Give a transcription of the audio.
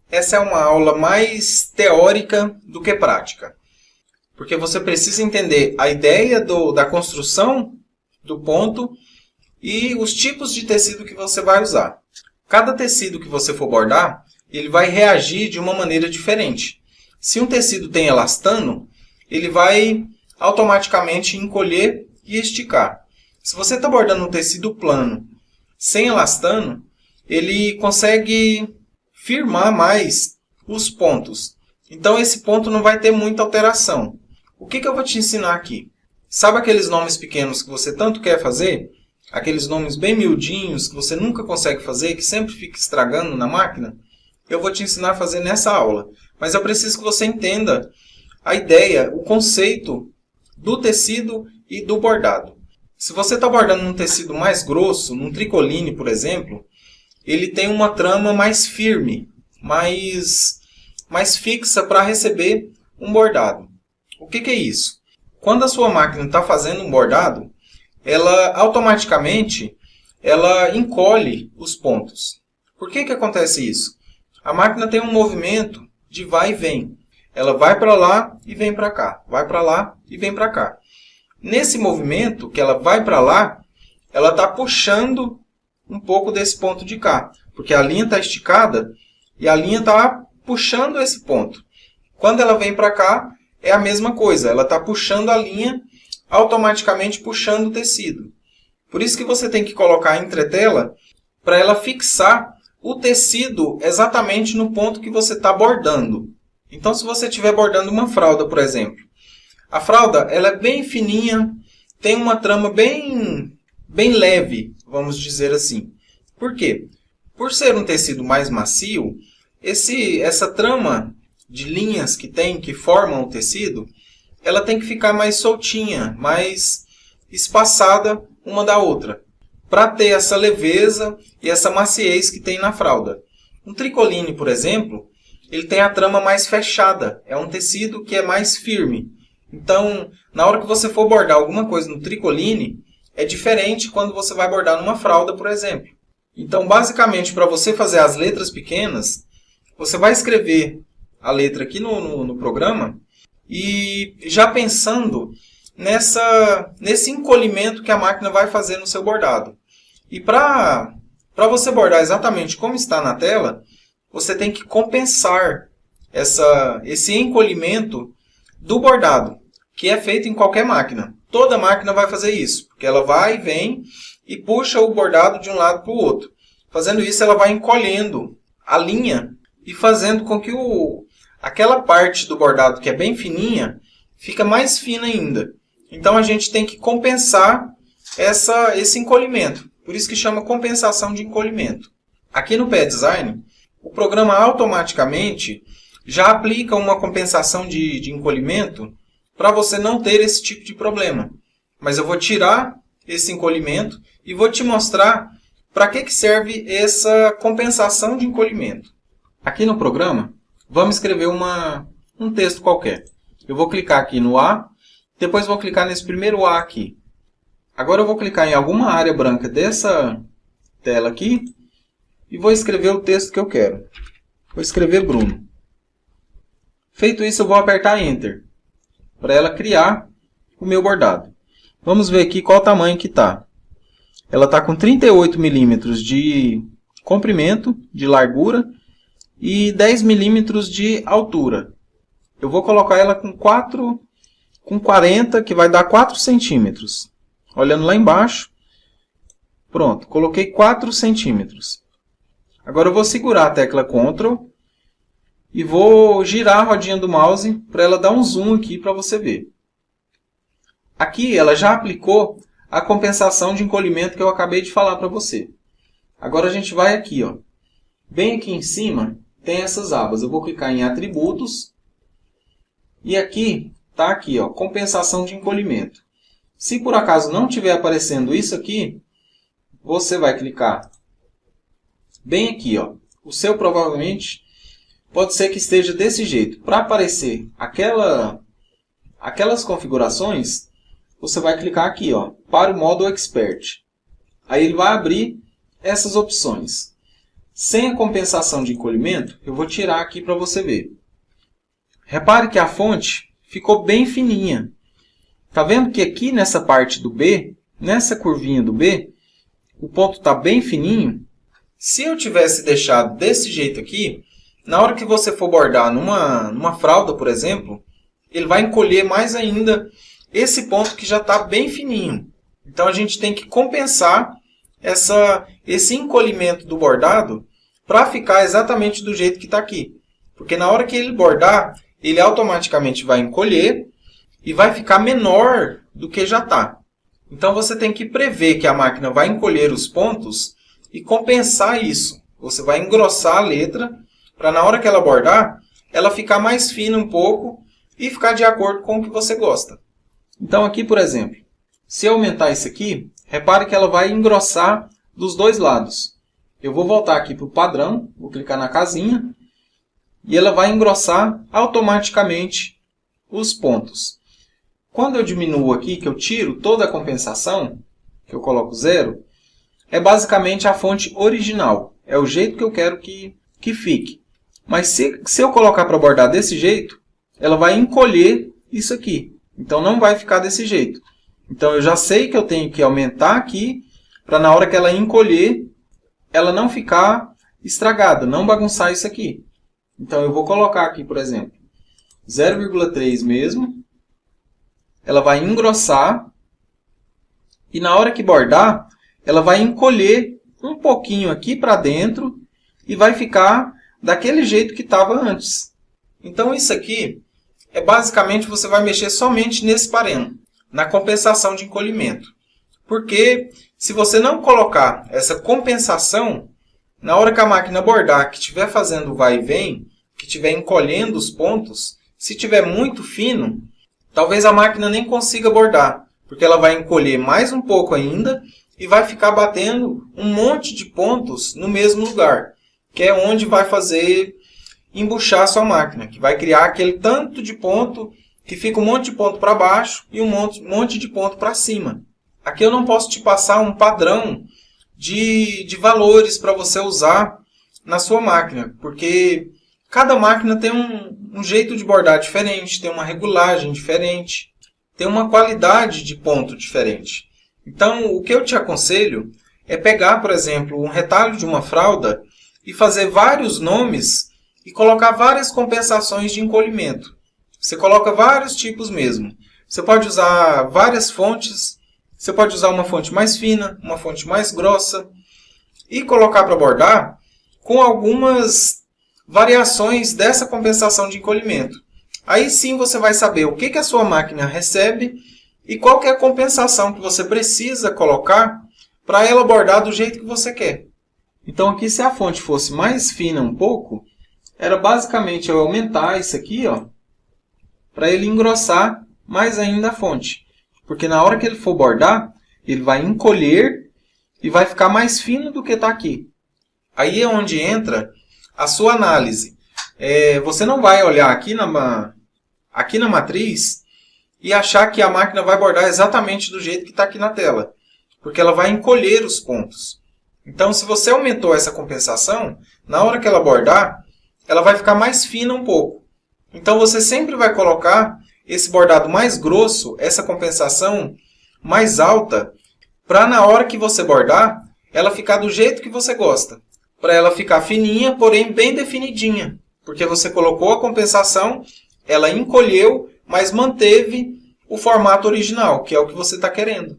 essa é uma aula mais teórica do que prática. Porque você precisa entender a ideia da construção do ponto e os tipos de tecido que você vai usar. Cada tecido que você for bordar, ele vai reagir de uma maneira diferente. Se um tecido tem elastano, ele vai automaticamente encolher e esticar. Se você está bordando um tecido plano, sem elastano, ele consegue firmar mais os pontos. Então esse ponto não vai ter muita alteração. O que eu vou te ensinar aqui? Sabe aqueles nomes pequenos que você tanto quer fazer? Aqueles nomes bem miudinhos que você nunca consegue fazer, que sempre fica estragando na máquina? Eu vou te ensinar a fazer nessa aula. Mas eu preciso que você entenda a ideia, o conceito do tecido e do bordado. Se você está bordando num tecido mais grosso, num tricoline, por exemplo, ele tem uma trama mais firme, mais fixa para receber um bordado. O que é isso? Quando a sua máquina está fazendo um bordado, ela automaticamente encolhe os pontos. Por que acontece isso? A máquina tem um movimento de vai e vem. Ela vai para lá e vem para cá. Vai para lá e vem para cá. Nesse movimento que ela vai para lá, ela está puxando um pouco desse ponto de cá. Porque a linha está esticada e a linha está puxando esse ponto. Quando ela vem para cá, é a mesma coisa. Ela está puxando a linha, automaticamente puxando o tecido. Por isso que você tem que colocar a entretela para ela fixar o tecido exatamente no ponto que você está bordando. Então, se você estiver bordando uma fralda, por exemplo, a fralda ela é bem fininha, tem uma trama bem leve, vamos dizer assim. Por quê? Por ser um tecido mais macio, essa trama de linhas que formam o tecido, ela tem que ficar mais soltinha, mais espaçada uma da outra, para ter essa leveza e essa maciez que tem na fralda. Um tricoline, por exemplo, ele tem a trama mais fechada, é um tecido que é mais firme. Então, na hora que você for bordar alguma coisa no tricoline, é diferente quando você vai bordar numa fralda, por exemplo. Então, basicamente, para você fazer as letras pequenas, você vai escrever a letra aqui no programa e já pensando nesse encolhimento que a máquina vai fazer no seu bordado. E para você bordar exatamente como está na tela, você tem que compensar esse encolhimento do bordado, que é feito em qualquer máquina. Toda máquina vai fazer isso, porque ela vai e vem e puxa o bordado de um lado para o outro. Fazendo isso, ela vai encolhendo a linha e fazendo com que aquela parte do bordado que é bem fininha fica mais fina ainda. Então a gente tem que compensar esse encolhimento. Por isso que chama compensação de encolhimento. Aqui no PE Design, o programa automaticamente já aplica uma compensação de encolhimento para você não ter esse tipo de problema. Mas eu vou tirar esse encolhimento e vou te mostrar para que serve essa compensação de encolhimento. Aqui no programa, vamos escrever um texto qualquer. Eu vou clicar aqui no A, depois vou clicar nesse primeiro A aqui. Agora eu vou clicar em alguma área branca dessa tela aqui e vou escrever o texto que eu quero. Vou escrever Bruno. Feito isso, eu vou apertar Enter para ela criar o meu bordado. Vamos ver aqui qual o tamanho que está. Ela está com 38 milímetros de comprimento, de largura, e 10 milímetros de altura. Eu vou colocar ela com 40, que vai dar 4 centímetros. Olhando lá embaixo, pronto, coloquei 4 centímetros. Agora eu vou segurar a tecla Ctrl e vou girar a rodinha do mouse para ela dar um zoom aqui para você ver. Aqui ela já aplicou a compensação de encolhimento que eu acabei de falar para você. Agora a gente vai aqui, ó. Bem aqui em cima tem essas abas. Eu vou clicar em Atributos e aqui está aqui, ó, compensação de encolhimento. Se por acaso não estiver aparecendo isso aqui, você vai clicar bem aqui, ó. O seu provavelmente pode ser que esteja desse jeito. Para aparecer aquelas configurações, você vai clicar aqui, ó, para o modo Expert. Aí ele vai abrir essas opções. sem a compensação de encolhimento, eu vou tirar aqui para você ver. Repare que a fonte ficou bem fininha. Está vendo que aqui nessa parte do B, nessa curvinha do B, o ponto está bem fininho? Se eu tivesse deixado desse jeito aqui, na hora que você for bordar numa fralda, por exemplo, ele vai encolher mais ainda esse ponto que já está bem fininho. Então, a gente tem que compensar esse encolhimento do bordado para ficar exatamente do jeito que está aqui. Porque na hora que ele bordar, ele automaticamente vai encolher e vai ficar menor do que já está. Então, você tem que prever que a máquina vai encolher os pontos e compensar isso. Você vai engrossar a letra para na hora que ela bordar, ela ficar mais fina um pouco e ficar de acordo com o que você gosta. Então, aqui, por exemplo, se eu aumentar isso aqui, repare que ela vai engrossar dos dois lados. Eu vou voltar aqui para o padrão, vou clicar na casinha, e ela vai engrossar automaticamente os pontos. Quando eu diminuo aqui, que eu tiro toda a compensação, que eu coloco 0, é basicamente a fonte original. É o jeito que eu quero que fique. Mas se eu colocar para bordar desse jeito, ela vai encolher isso aqui. Então, não vai ficar desse jeito. Então, eu já sei que eu tenho que aumentar aqui, para na hora que ela encolher, ela não ficar estragada, não bagunçar isso aqui. Então, eu vou colocar aqui, por exemplo, 0,3 mesmo. Ela vai engrossar. E na hora que bordar, ela vai encolher um pouquinho aqui para dentro e vai ficar daquele jeito que estava antes. Então, isso aqui é basicamente você vai mexer somente nesse parênteses, na compensação de encolhimento. Porque se você não colocar essa compensação, na hora que a máquina bordar, que estiver fazendo vai e vem, que estiver encolhendo os pontos, se estiver muito fino, talvez a máquina nem consiga bordar, porque ela vai encolher mais um pouco ainda e vai ficar batendo um monte de pontos no mesmo lugar, que é onde vai fazer embuchar a sua máquina, que vai criar aquele tanto de ponto que fica um monte de ponto para baixo e um monte de ponto para cima. Aqui eu não posso te passar um padrão de valores para você usar na sua máquina, porque cada máquina tem um jeito de bordar diferente, tem uma regulagem diferente, tem uma qualidade de ponto diferente. Então, o que eu te aconselho é pegar, por exemplo, um retalho de uma fralda e fazer vários nomes e colocar várias compensações de encolhimento. Você coloca vários tipos mesmo. Você pode usar várias fontes. Você pode usar uma fonte mais fina, uma fonte mais grossa. E colocar para bordar com algumas variações dessa compensação de encolhimento. Aí sim você vai saber o que a sua máquina recebe e qual que é a compensação que você precisa colocar para ela bordar do jeito que você quer. Então aqui, se a fonte fosse mais fina um pouco, era basicamente eu aumentar isso aqui, ó, para ele engrossar mais ainda a fonte. Porque na hora que ele for bordar, ele vai encolher e vai ficar mais fino do que está aqui. Aí é onde entra a sua análise. Você não vai olhar aqui na matriz e achar que a máquina vai bordar exatamente do jeito que está aqui na tela. Porque ela vai encolher os pontos. Então, se você aumentou essa compensação, na hora que ela bordar, ela vai ficar mais fina um pouco. Então, você sempre vai colocar esse bordado mais grosso, essa compensação mais alta, para na hora que você bordar, ela ficar do jeito que você gosta. Para ela ficar fininha, porém bem definidinha. Porque você colocou a compensação, ela encolheu, mas manteve o formato original, que é o que você está querendo.